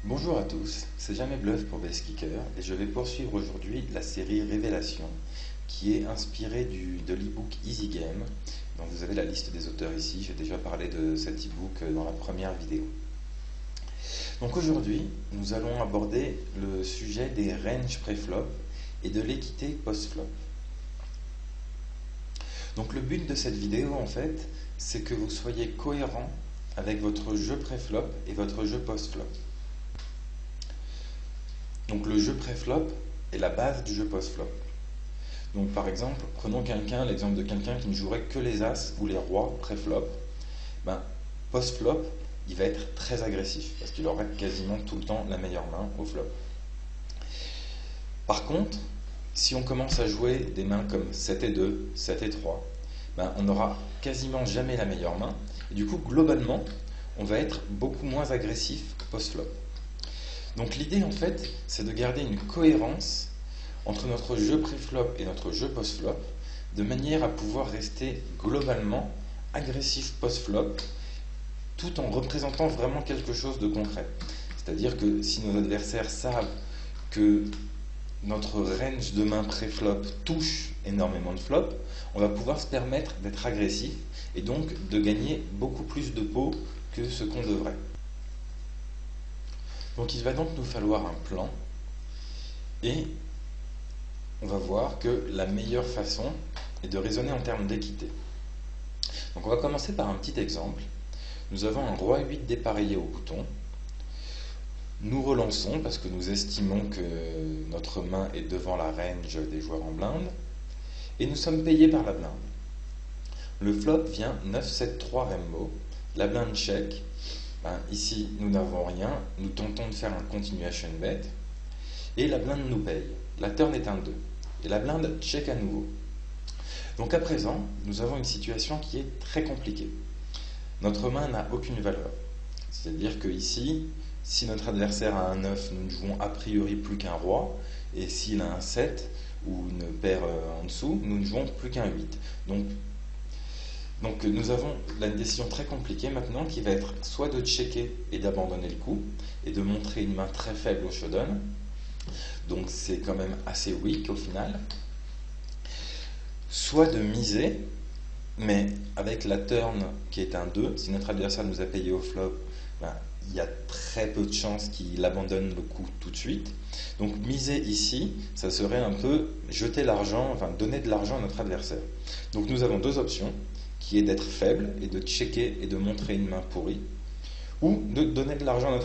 Bonjour à tous, c'est Jamais Bluff pour Best Kicker et je vais poursuivre aujourd'hui la série Révélation qui est inspirée de l'e-book Easy Game. Donc vous avez la liste des auteurs ici, j'ai déjà parlé de cet e-book dans la première vidéo. Donc aujourd'hui, nous allons aborder le sujet des ranges pré-flop et de l'équité post-flop. Donc le but de cette vidéo en fait, c'est que vous soyez cohérent avec votre jeu pré-flop et votre jeu post-flop. Donc le jeu pré-flop est la base du jeu post-flop. Donc par exemple, prenons l'exemple de quelqu'un qui ne jouerait que les As ou les Rois pré-flop. Post-flop, il va être très agressif parce qu'il aura quasiment tout le temps la meilleure main au flop. Par contre, si on commence à jouer des mains comme 7 et 2, 7 et 3, on n'aura quasiment jamais la meilleure main. Et du coup, globalement, on va être beaucoup moins agressif post-flop. Donc l'idée en fait, c'est de garder une cohérence entre notre jeu pré-flop et notre jeu post-flop, de manière à pouvoir rester globalement agressif post-flop, tout en représentant vraiment quelque chose de concret. C'est-à-dire que si nos adversaires savent que notre range de main pré-flop touche énormément de flops, on va pouvoir se permettre d'être agressif et donc de gagner beaucoup plus de pots que ce qu'on devrait. Donc il va donc nous falloir un plan et on va voir que la meilleure façon est de raisonner en termes d'équité. Donc on va commencer par un petit exemple. Nous avons un roi 8 dépareillé au bouton. Nous relançons parce que nous estimons que notre main est devant la range des joueurs en blinde et nous sommes payés par la blinde. Le flop vient 9-7-3 Rainbow, la blinde check. Ici, nous n'avons rien, nous tentons de faire un continuation bet, et la blinde nous paye. La turn est un 2, et la blinde check à nouveau. Donc à présent, nous avons une situation qui est très compliquée. Notre main n'a aucune valeur. C'est-à-dire que ici, si notre adversaire a un 9, nous ne jouons a priori plus qu'un roi, et s'il a un 7, ou une paire en dessous, nous ne jouons plus qu'un 8. Donc nous avons là une décision très compliquée maintenant qui va être soit de checker et d'abandonner le coup et de montrer une main très faible au showdown. Donc c'est quand même assez weak au final. Soit de miser, mais avec la turn qui est un 2, si notre adversaire nous a payé au flop, il y a très peu de chances qu'il abandonne le coup tout de suite. Donc miser ici, ça serait un peu jeter l'argent, donner de l'argent à notre adversaire. Donc nous avons deux options, qui est d'être faible et de checker et de montrer une main pourrie, ou de donner de l'argent à notre